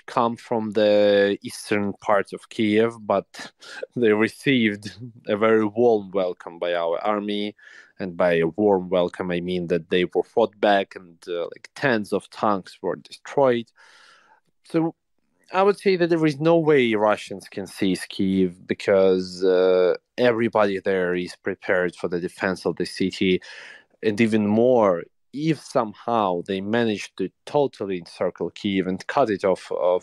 come from the eastern part of Kyiv, but they received a very warm welcome by our army. And by a warm welcome, I mean that they were fought back and tens of tanks were destroyed. So I would say that there is no way Russians can seize Kyiv because everybody there is prepared for the defense of the city. And even more, if somehow they manage to totally encircle Kyiv and cut it off of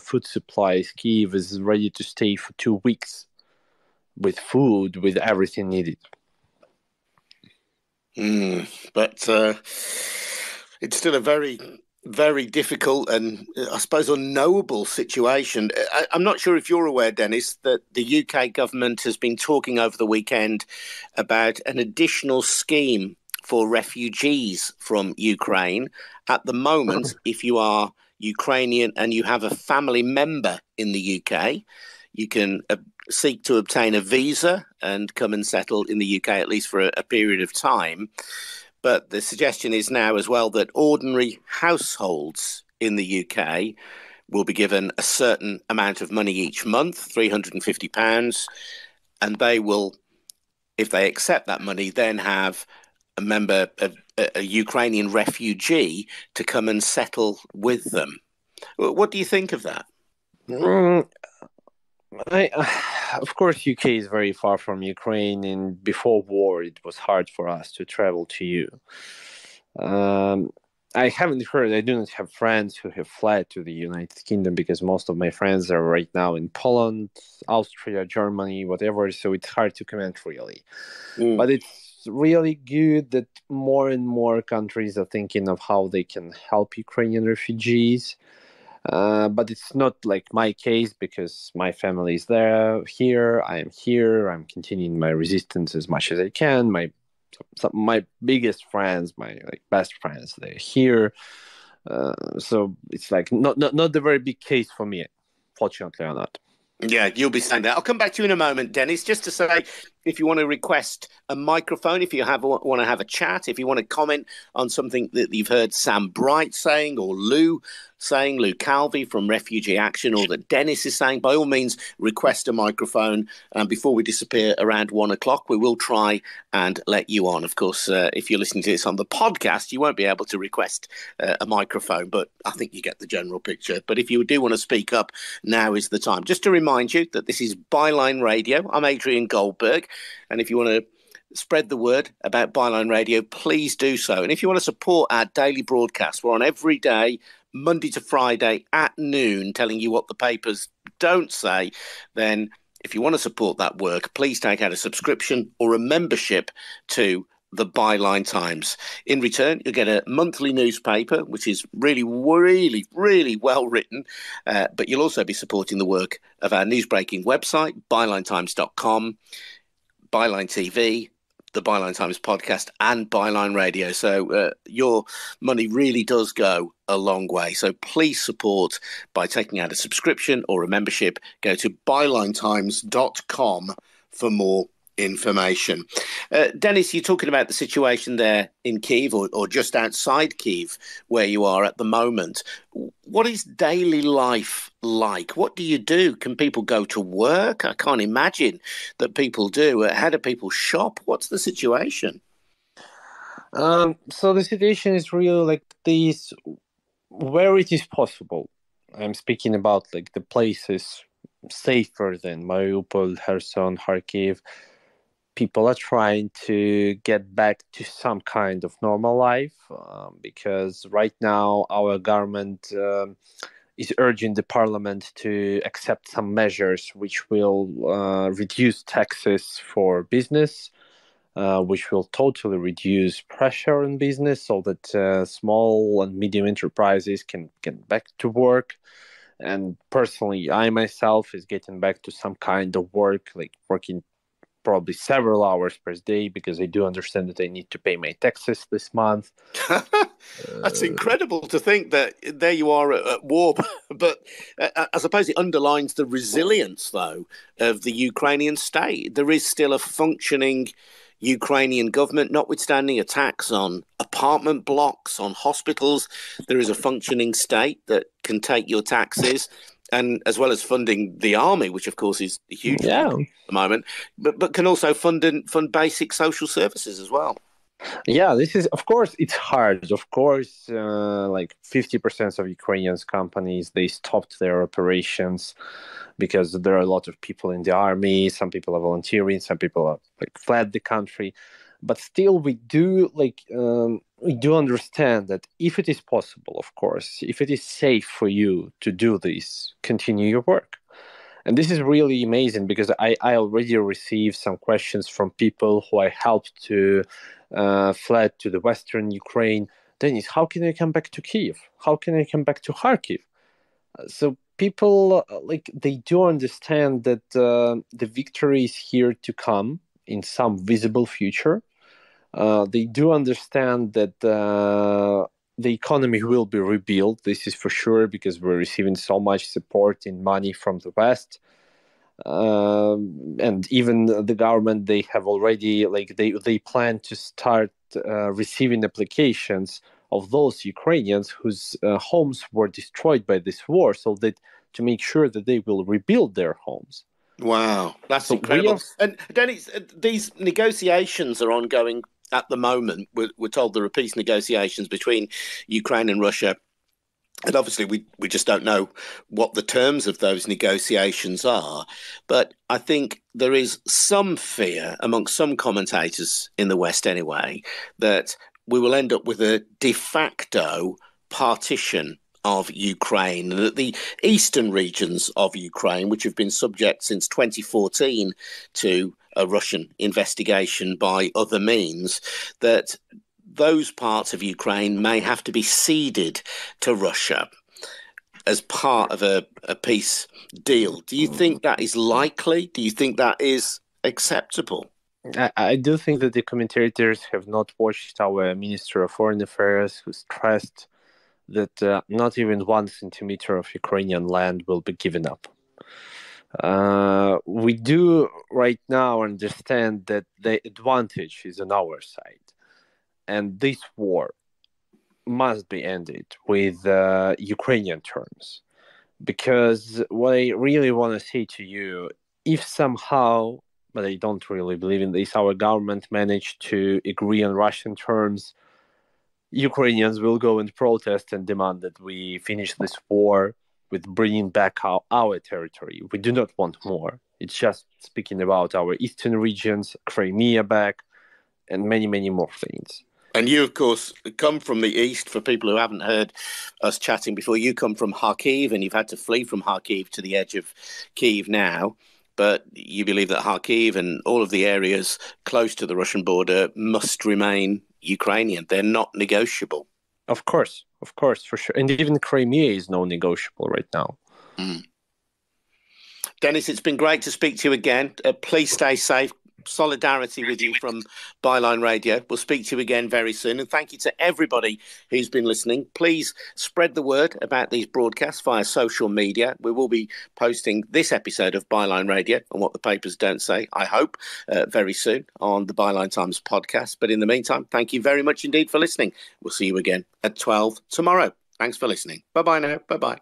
food supplies, Kyiv is ready to stay for 2 weeks with food, with everything needed. But it's still a very, very difficult and I suppose unknowable situation. I'm not sure if you're aware, Denis, that the UK government has been talking over the weekend about an additional scheme for refugees from Ukraine. At the moment, if you are Ukrainian and you have a family member in the UK, you can seek to obtain a visa and come and settle in the UK, at least for a period of time. But the suggestion is now as well that ordinary households in the UK will be given a certain amount of money each month, £350, and they will, if they accept that money, then have a Ukrainian refugee to come and settle with them. What do you think of that? Of course, UK is very far from Ukraine, and before war, it was hard for us to travel to you. I haven't heard, I do not have friends who have fled to the United Kingdom because most of my friends are right now in Poland, Austria, Germany, whatever, so it's hard to comment really. But it's really good that more and more countries are thinking of how they can help Ukrainian refugees. But it's not like my case because my family is here. I am here. I'm continuing my resistance as much as I can. My biggest friends, my best friends, they're here. So it's not the very big case for me, fortunately or not. Yeah, you'll be saying that. I'll come back to you in a moment, Denis, just to say if you want to request a microphone, if you want to have a chat, if you want to comment on something that you've heard Sam Bright saying or Lou Calvey from Refugee Action, or that Denis is saying, by all means, request a microphone. Before we disappear around 1 o'clock, we will try and let you on. Of course, if you're listening to this on the podcast, you won't be able to request a microphone, but I think you get the general picture. But if you do want to speak up, now is the time. Just to remind you that this is Byline Radio. I'm Adrian Goldberg. And if you want to spread the word about Byline Radio, please do so. And if you want to support our daily broadcast, we're on every day, Monday to Friday at noon, telling you what the papers don't say, then if you want to support that work, please take out a subscription or a membership to the Byline Times. In return, you'll get a monthly newspaper, which is really, really, really well written, but you'll also be supporting the work of our newsbreaking website, bylinetimes.com, Byline TV, the Byline Times podcast, and Byline Radio. So your money really does go a long way. So please support by taking out a subscription or a membership. Go to bylinetimes.com for more information. Denis, you're talking about the situation there in Kyiv or just outside Kyiv where you are at the moment. What is daily life like? What do you do? Can people go to work? I can't imagine that people do. How do people shop? What's the situation? So the situation is really like this, where it is possible. I'm speaking about like the places safer than Mariupol, Kherson, Kharkiv. People are trying to get back to some kind of normal life because right now our government is urging the parliament to accept some measures which will reduce taxes for business, which will totally reduce pressure on business so that small and medium enterprises can get back to work. And personally, I myself is getting back to some kind of work, like working probably several hours per day, because I do understand that I need to pay my taxes this month. That's incredible to think that there you are at war, but I suppose it underlines the resilience, though, of the Ukrainian state. There is still a functioning Ukrainian government, notwithstanding attacks on apartment blocks, on hospitals. There is a functioning state that can take your taxes, and as well as funding the army, which of course is huge at the moment, but can also fund basic social services as well. Yeah, this is, of course, it's hard. Of course, like 50% of Ukrainian companies, they stopped their operations because there are a lot of people in the army. Some people are volunteering, some people are like fled the country. But still, we do understand that if it is possible, of course, if it is safe for you to do this, continue your work. And this is really amazing because I already received some questions from people who I helped to fled to the Western Ukraine. Dennis, how can I come back to Kyiv? How can I come back to Kharkiv? So people, they do understand that the victory is here to come in some visible future. They do understand that the economy will be rebuilt. This is for sure, because we're receiving so much support in money from the West. And even the government, they have already, they plan to start receiving applications of those Ukrainians whose homes were destroyed by this war, so that to make sure that they will rebuild their homes. Wow, that's incredible. And Dennis, these negotiations are ongoing at the moment. We're told there are peace negotiations between Ukraine and Russia. And obviously, we just don't know what the terms of those negotiations are. But I think there is some fear amongst some commentators in the West anyway, that we will end up with a de facto partition of Ukraine, and that the eastern regions of Ukraine, which have been subject since 2014 to a Russian investigation by other means, that those parts of Ukraine may have to be ceded to Russia as part of a peace deal. Do you think that is likely? Do you think that is acceptable? I do think that the commentators have not watched our Minister of Foreign Affairs, who stressed that not even 1 centimeter of Ukrainian land will be given up. We do right now understand that the advantage is on our side. And this war must be ended with Ukrainian terms. Because what I really want to say to you, if somehow, but I don't really believe in this, our government managed to agree on Russian terms, Ukrainians will go and protest and demand that we finish this war with bringing back our territory. We do not want more. It's just speaking about our eastern regions, Crimea back, and many, many more things. And you, of course, come from the east. For people who haven't heard us chatting before, you come from Kharkiv, and you've had to flee from Kharkiv to the edge of Kyiv now. But you believe that Kharkiv and all of the areas close to the Russian border must remain Ukrainian. They're not negotiable. Of course, for sure. And even Crimea is non-negotiable right now. Dennis, it's been great to speak to you again. Please stay safe. Solidarity with you from Byline Radio. We'll speak to you again very soon. And thank you to everybody who's been listening. Please spread the word about these broadcasts via social media. We will be posting this episode of Byline Radio and What the Papers Don't Say, I hope, very soon on the Byline Times podcast. But in the meantime, thank you very much indeed for listening. We'll see you again at 12 tomorrow. Thanks for listening. Bye-bye now. Bye-bye.